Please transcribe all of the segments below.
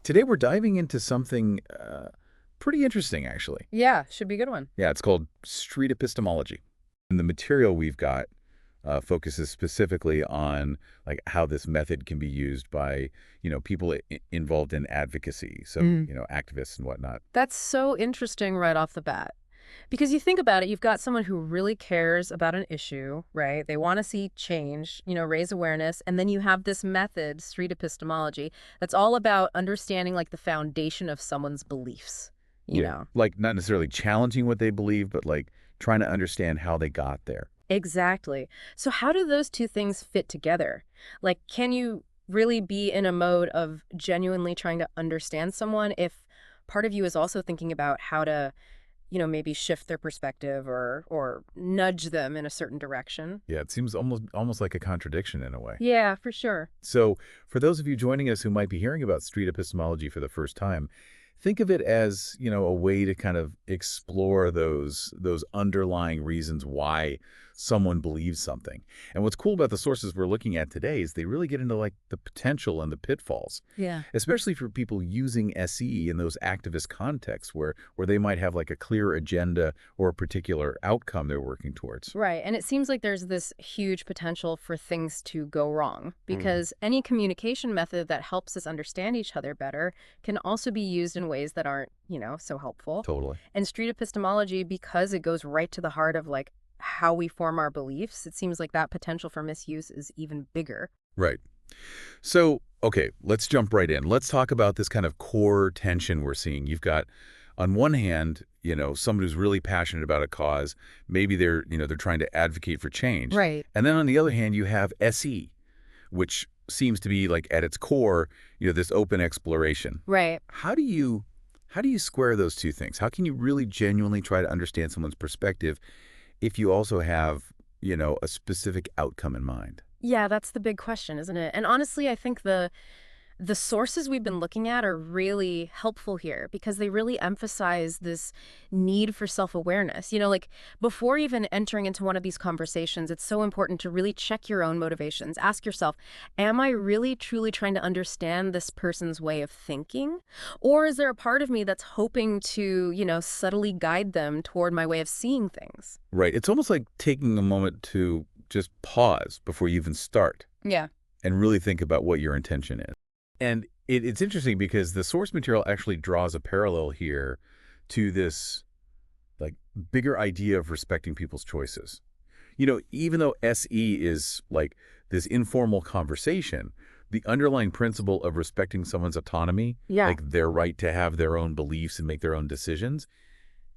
Today we're diving into something pretty interesting, actually. Yeah, should be a good one. Yeah, it's called Street Epistemology. And the material we've got focuses specifically on like how this method can be used by, people involved in advocacy, so, activists and whatnot. That's so interesting right off the bat. Because you think about it, you've got someone who really cares about an issue, right? They want to see change, raise awareness. And then you have this method, street epistemology, that's all about understanding like the foundation of someone's beliefs, you know? Like not necessarily challenging what they believe, but like trying to understand how they got there. Exactly. So how do those two things fit together? Like, can you really be in a mode of genuinely trying to understand someone if part of you is also thinking about how to maybe shift their perspective or nudge them in a certain direction? Yeah, it seems almost like a contradiction in a way. Yeah, for sure. So for those of you joining us who might be hearing about street epistemology for the first time, think of it as, a way to kind of explore those underlying reasons why someone believes something. And what's cool about the sources we're looking at today is they really get into like the potential and the pitfalls. Yeah. Especially for people using SE in those activist contexts where they might have like a clear agenda or a particular outcome they're working towards. Right. And it seems like there's this huge potential for things to go wrong because any communication method that helps us understand each other better can also be used in ways that aren't, so helpful. Totally. And street epistemology, because it goes right to the heart of like how we form our beliefs, it seems like that potential for misuse is even bigger. Right. So, okay, let's jump right in. Let's talk about this kind of core tension we're seeing. You've got, on one hand, someone who's really passionate about a cause. Maybe they're trying to advocate for change. Right. And then on the other hand, you have SE, which seems to be like at its core, this open exploration. Right. How do you square those two things? How can you really genuinely try to understand someone's perspective if you also have, a specific outcome in mind? Yeah, that's the big question, isn't it? And honestly, I think the sources we've been looking at are really helpful here because they really emphasize this need for self-awareness. Like before even entering into one of these conversations, it's so important to really check your own motivations. Ask yourself, am I really truly trying to understand this person's way of thinking? Or is there a part of me that's hoping to, subtly guide them toward my way of seeing things? Right. It's almost like taking a moment to just pause before you even start. Yeah. And really think about what your intention is. And it's interesting because the source material actually draws a parallel here to this like bigger idea of respecting people's choices. Even though SE is like this informal conversation, the underlying principle of respecting someone's autonomy, like their right to have their own beliefs and make their own decisions,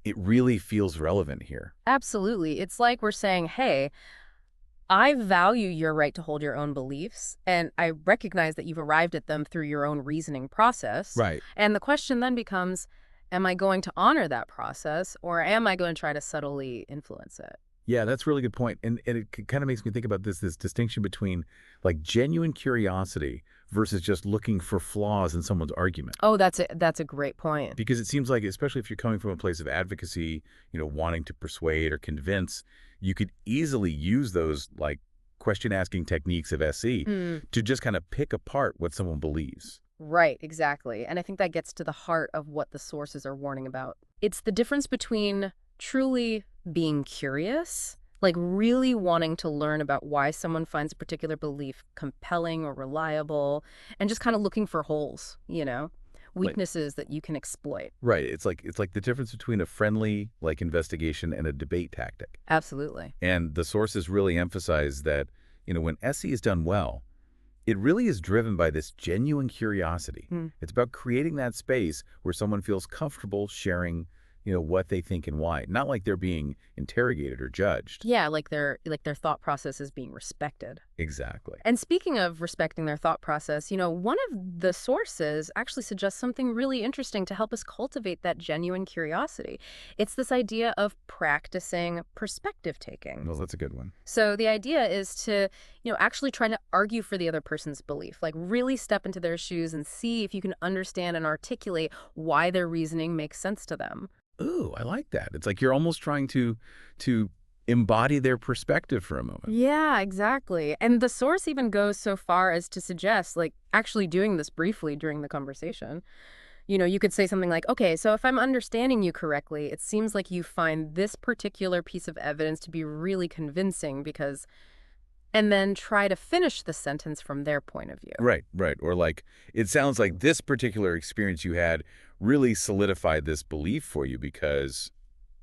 it really feels relevant here. Absolutely. It's like we're saying, hey, I value your right to hold your own beliefs, and I recognize that you've arrived at them through your own reasoning process. Right. And the question then becomes, am I going to honor that process, or am I going to try to subtly influence it? Yeah, that's a really good point. And it kind of makes me think about this distinction between like genuine curiosity versus just looking for flaws in someone's argument. Oh, that's a great point. Because it seems like, especially if you're coming from a place of advocacy, wanting to persuade or convince, you could easily use those like question-asking techniques of SE to just kind of pick apart what someone believes. Right, exactly. And I think that gets to the heart of what the sources are warning about. It's the difference between truly being curious, like really wanting to learn about why someone finds a particular belief compelling or reliable, and just kind of looking for holes, weaknesses that you can exploit. Right. It's like the difference between a friendly like investigation and a debate tactic. Absolutely. And the sources really emphasize that, when SE is done well, it really is driven by this genuine curiosity. It's about creating that space where someone feels comfortable sharing what they think and why. Not like they're being interrogated or judged. Yeah, like their thought process is being respected. Exactly. And speaking of respecting their thought process, one of the sources actually suggests something really interesting to help us cultivate that genuine curiosity. It's this idea of practicing perspective taking. Well, that's a good one. So the idea is to, actually try to argue for the other person's belief, like really step into their shoes and see if you can understand and articulate why their reasoning makes sense to them. Ooh, I like that. It's like you're almost trying to embody their perspective for a moment. Yeah, exactly. And the source even goes so far as to suggest, like, actually doing this briefly during the conversation. You could say something like, okay, so if I'm understanding you correctly, it seems like you find this particular piece of evidence to be really convincing because, and then try to finish the sentence from their point of view. Right, right. Or like, it sounds like this particular experience you had really solidified this belief for you because...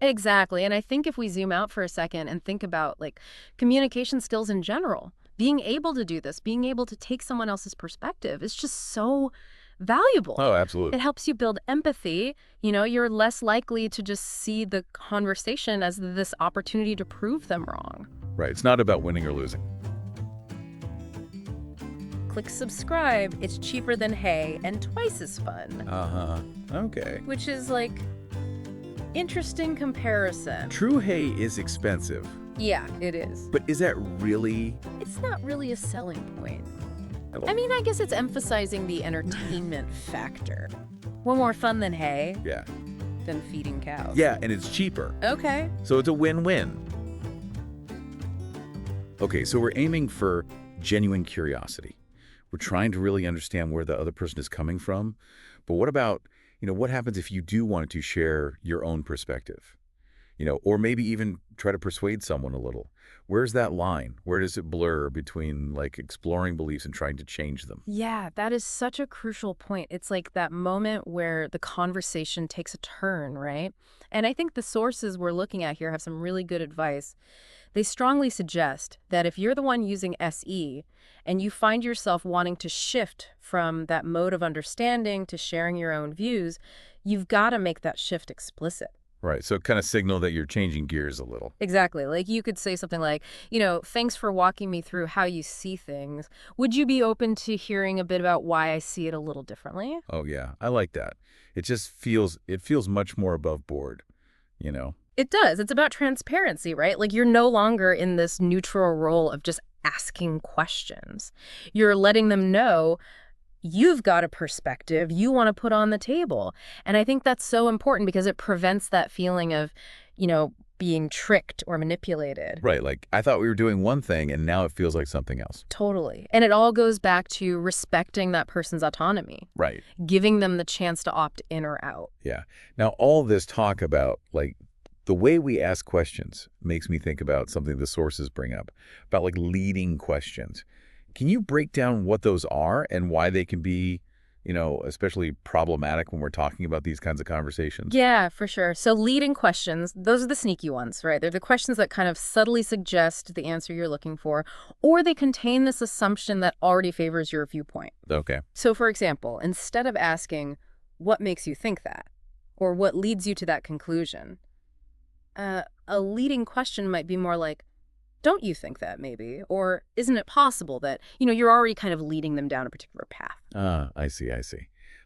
Exactly. And I think if we zoom out for a second and think about like communication skills in general, being able to do this, being able to take someone else's perspective is just so valuable. Oh, absolutely. It helps you build empathy. You're less likely to just see the conversation as this opportunity to prove them wrong. Right. It's not about winning or losing. Click subscribe. It's cheaper than hay and twice as fun. Uh-huh. Okay. Which is like interesting comparison. True hay is expensive. Yeah, it is. But is that really... It's not really a selling point. I mean, I guess it's emphasizing the entertainment factor. What more fun than hay? Yeah. Than feeding cows? Yeah, and it's cheaper. Okay. So it's a win-win. Okay, so we're aiming for genuine curiosity. We're trying to really understand where the other person is coming from. But what about, what happens if you do want to share your own perspective? Or maybe even try to persuade someone a little. Where's that line? Where does it blur between like exploring beliefs and trying to change them? Yeah, that is such a crucial point. It's like that moment where the conversation takes a turn, right? And I think the sources we're looking at here have some really good advice. They strongly suggest that if you're the one using SE and you find yourself wanting to shift from that mode of understanding to sharing your own views, you've got to make that shift explicit. Right. So kind of signal that you're changing gears a little. Exactly. Like you could say something like, thanks for walking me through how you see things. Would you be open to hearing a bit about why I see it a little differently? Oh, yeah. I like that. It feels much more above board, It does. It's about transparency, right? Like you're no longer in this neutral role of just asking questions. You're letting them know you've got a perspective you want to put on the table. And I think that's so important because it prevents that feeling of, being tricked or manipulated. Right. Like I thought we were doing one thing and now it feels like something else. Totally. And it all goes back to respecting that person's autonomy. Right. Giving them the chance to opt in or out. Yeah. Now, all this talk about like the way we ask questions makes me think about something the sources bring up about like leading questions. Can you break down what those are and why they can be, especially problematic when we're talking about these kinds of conversations? Yeah, for sure. So leading questions, those are the sneaky ones, right? They're the questions that kind of subtly suggest the answer you're looking for, or they contain this assumption that already favors your viewpoint. Okay. So for example, instead of asking, what makes you think that? Or what leads you to that conclusion? A leading question might be more like, don't you think that maybe? Or isn't it possible that, you're already kind of leading them down a particular path? I see.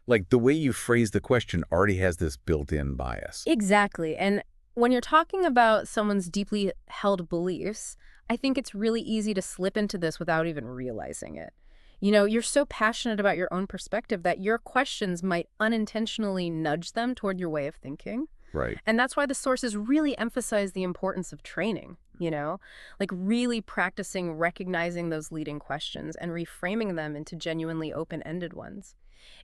Like the way you phrase the question already has this built-in bias. Exactly. And when you're talking about someone's deeply held beliefs, I think it's really easy to slip into this without even realizing it. You're so passionate about your own perspective that your questions might unintentionally nudge them toward your way of thinking. Right. And that's why the sources really emphasize the importance of training, like really practicing recognizing those leading questions and reframing them into genuinely open-ended ones.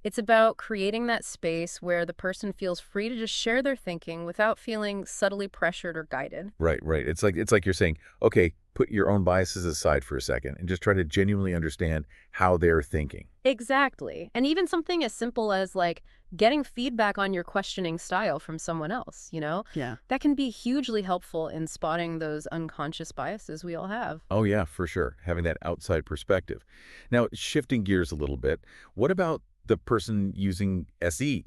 It's about creating that space where the person feels free to just share their thinking without feeling subtly pressured or guided. Right. It's like you're saying, okay, put your own biases aside for a second and just try to genuinely understand how they're thinking. Exactly. And even something as simple as like getting feedback on your questioning style from someone else, Yeah. that can be hugely helpful in spotting those unconscious biases we all have. Oh, yeah, for sure. Having that outside perspective. Now, shifting gears a little bit, what about the person using SE?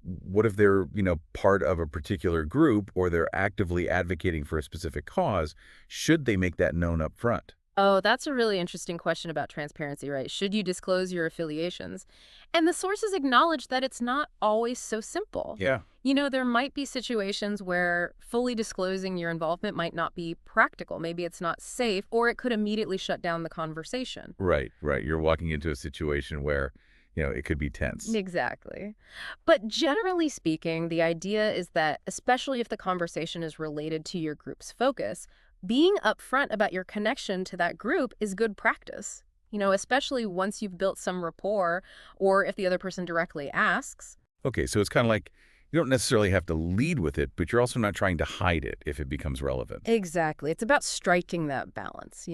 What if they're, part of a particular group or they're actively advocating for a specific cause? Should they make that known up front? Oh, that's a really interesting question about transparency, right? Should you disclose your affiliations? And the sources acknowledge that it's not always so simple. Yeah. There might be situations where fully disclosing your involvement might not be practical. Maybe it's not safe, or it could immediately shut down the conversation. Right. You're walking into a situation where, it could be tense. Exactly. But generally speaking, the idea is that, especially if the conversation is related to your group's focus, Being upfront about your connection to that group is good practice, especially once you've built some rapport or if the other person directly asks. Okay, so it's kind of like you don't necessarily have to lead with it, but you're also not trying to hide it if it becomes relevant. Exactly. It's about striking that balance.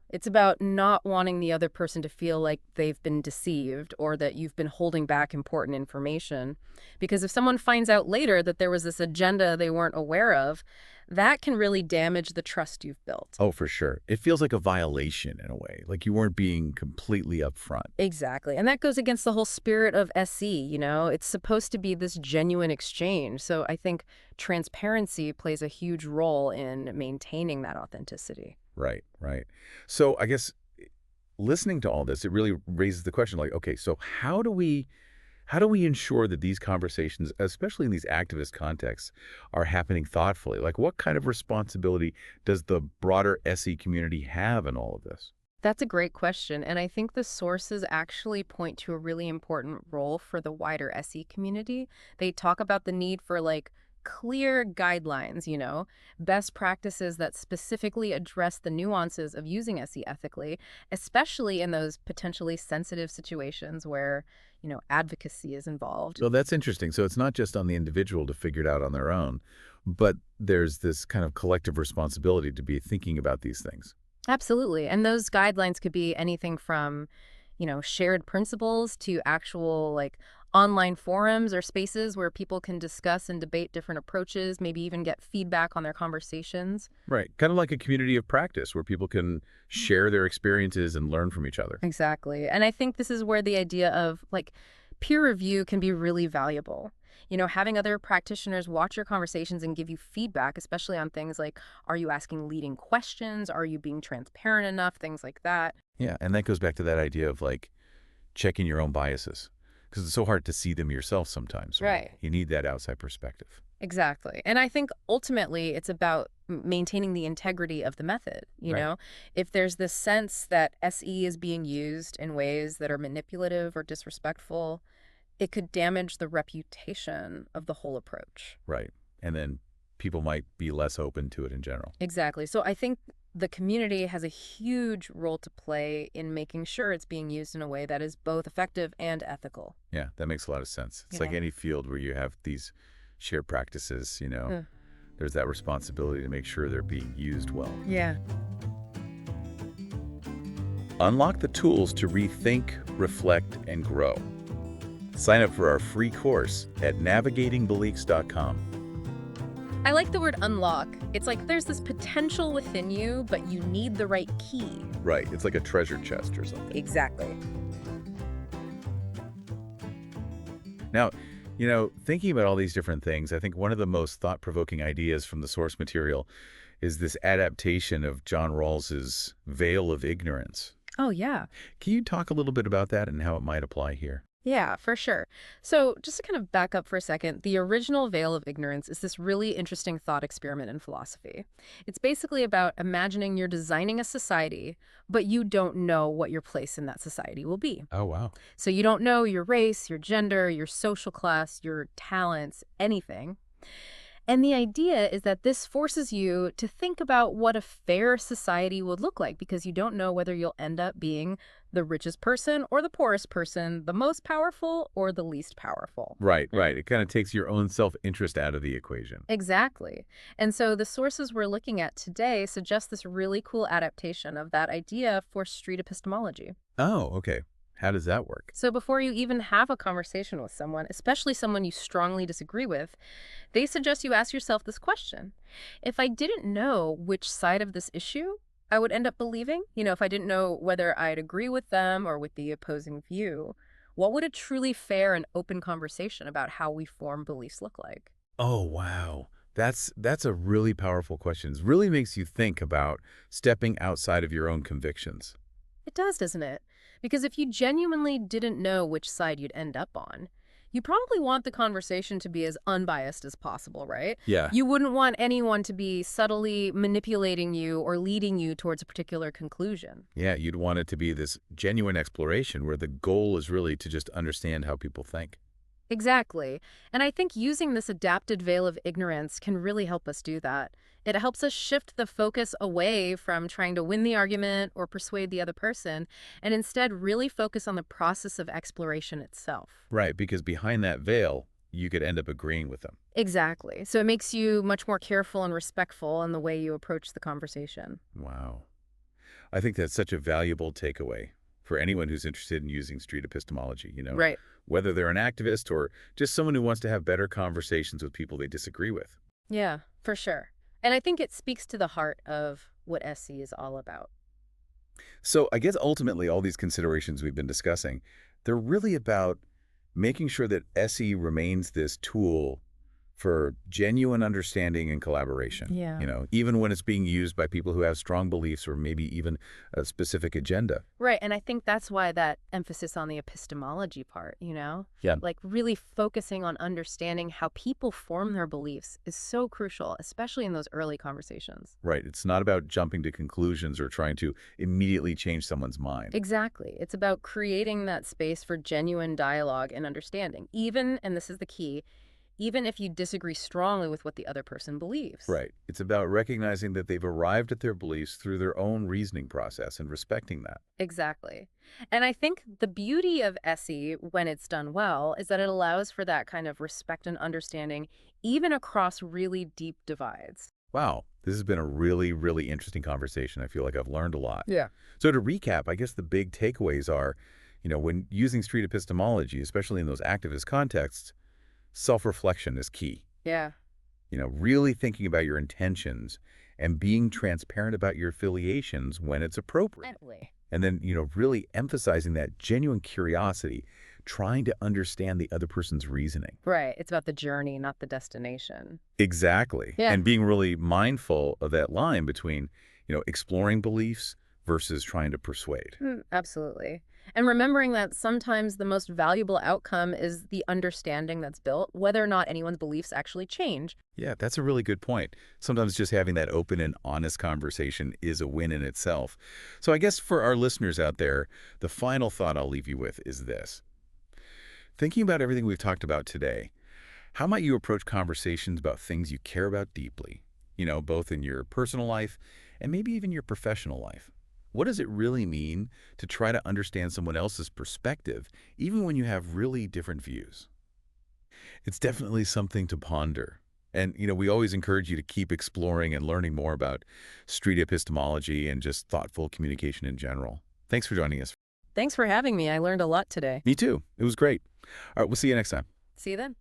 It's about not wanting the other person to feel like they've been deceived or that you've been holding back important information. Because if someone finds out later that there was this agenda they weren't aware of, that can really damage the trust you've built. Oh, for sure. It feels like a violation in a way, like you weren't being completely upfront. Exactly. And that goes against the whole spirit of SE. It's supposed to be this genuine exchange. So I think transparency plays a huge role in maintaining that authenticity. Right, right. So I guess listening to all this, it really raises the question like, okay, so how do we ensure that these conversations, especially in these activist contexts, are happening thoughtfully? Like what kind of responsibility does the broader SE community have in all of this? That's a great question. And I think the sources actually point to a really important role for the wider SE community. They talk about the need for clear guidelines, best practices that specifically address the nuances of using SE ethically, especially in those potentially sensitive situations where, advocacy is involved. Well, that's interesting. So it's not just on the individual to figure it out on their own, but there's this kind of collective responsibility to be thinking about these things. Absolutely. And those guidelines could be anything from, shared principles to actual online forums or spaces where people can discuss and debate different approaches, maybe even get feedback on their conversations. Right. Kind of like a community of practice where people can share their experiences and learn from each other. Exactly. And I think this is where the idea of peer review can be really valuable. Having other practitioners watch your conversations and give you feedback, especially on things like, are you asking leading questions? Are you being transparent enough? Things like that. Yeah. And that goes back to that idea of checking your own biases because it's so hard to see them yourself sometimes. Right. You need that outside perspective. Exactly. And I think ultimately it's about maintaining the integrity of the method. Right. If there's this sense that SE is being used in ways that are manipulative or disrespectful, it could damage the reputation of the whole approach. Right. And then people might be less open to it in general. Exactly. So I think the community has a huge role to play in making sure it's being used in a way that is both effective and ethical. Yeah, that makes a lot of sense. It's Yeah. like any field where you have these shared practices, there's that responsibility to make sure they're being used well. Yeah. Unlock the tools to rethink, reflect, and grow. Sign up for our free course at navigatingbeliefs.com. I like the word unlock. It's like there's this potential within you, but you need the right key. Right, it's like a treasure chest or something. Exactly. Now, thinking about all these different things, I think one of the most thought-provoking ideas from the source material is this adaptation of John Rawls's veil of ignorance. Oh, yeah. Can you talk a little bit about that and how it might apply here? Yeah, for sure. So just to kind of back up for a second, the original veil of ignorance is this really interesting thought experiment in philosophy. It's basically about imagining you're designing a society, but you don't know what your place in that society will be. Oh, wow. So you don't know your race, your gender, your social class, your talents, anything. And the idea is that this forces you to think about what a fair society would look like because you don't know whether you'll end up being the richest person or the poorest person, the most powerful or the least powerful. Right, right. It kind of takes your own self-interest out of the equation. Exactly. And so the sources we're looking at today suggest this really cool adaptation of that idea for street epistemology. Oh, okay. How does that work? So before you even have a conversation with someone, especially someone you strongly disagree with, they suggest you ask yourself this question. If I didn't know which side of this issue I would end up believing, if I didn't know whether I'd agree with them or with the opposing view, what would a truly fair and open conversation about how we form beliefs look like? Oh, wow. That's a really powerful question. It really makes you think about stepping outside of your own convictions. It does, doesn't it? Because if you genuinely didn't know which side you'd end up on, you probably want the conversation to be as unbiased as possible, right? Yeah. You wouldn't want anyone to be subtly manipulating you or leading you towards a particular conclusion. Yeah, you'd want it to be this genuine exploration where the goal is really to just understand how people think. Exactly. And I think using this adapted veil of ignorance can really help us do that. It helps us shift the focus away from trying to win the argument or persuade the other person, and instead really focus on the process of exploration itself. Right, because behind that veil, you could end up agreeing with them. Exactly. So it makes you much more careful and respectful in the way you approach the conversation. Wow. I think that's such a valuable takeaway for anyone who's interested in using street epistemology, Right. whether they're an activist or just someone who wants to have better conversations with people they disagree with. Yeah, for sure. And I think it speaks to the heart of what SE is all about. So I guess ultimately all these considerations we've been discussing, they're really about making sure that SE remains this tool for genuine understanding and collaboration, Yeah. even when it's being used by people who have strong beliefs or maybe even a specific agenda. Right, and I think that's why that emphasis on the epistemology part, Yeah. like really focusing on understanding how people form their beliefs is so crucial, especially in those early conversations. Right. It's not about jumping to conclusions or trying to immediately change someone's mind. Exactly. It's about creating that space for genuine dialogue and understanding, even, and this is the key, even if you disagree strongly with what the other person believes. Right. It's about recognizing that they've arrived at their beliefs through their own reasoning process and respecting that. Exactly. And I think the beauty of SE, when it's done well, is that it allows for that kind of respect and understanding, even across really deep divides. Wow. This has been a really, really interesting conversation. I feel like I've learned a lot. Yeah. So to recap, I guess the big takeaways are, when using street epistemology, especially in those activist contexts, self-reflection is key. Yeah. Really thinking about your intentions and being transparent about your affiliations when it's appropriate. Definitely. And then, really emphasizing that genuine curiosity, trying to understand the other person's reasoning. Right. It's about the journey, not the destination. Exactly. Yeah. And being really mindful of that line between, exploring beliefs versus trying to persuade. Absolutely. And remembering that sometimes the most valuable outcome is the understanding that's built, whether or not anyone's beliefs actually change. Yeah, that's a really good point. Sometimes just having that open and honest conversation is a win in itself. So I guess for our listeners out there, the final thought I'll leave you with is this. Thinking about everything we've talked about today, how might you approach conversations about things you care about deeply, both in your personal life and maybe even your professional life? What does it really mean to try to understand someone else's perspective, even when you have really different views? It's definitely something to ponder. And, we always encourage you to keep exploring and learning more about street epistemology and just thoughtful communication in general. Thanks for joining us. Thanks for having me. I learned a lot today. Me too. It was great. All right, we'll see you next time. See you then.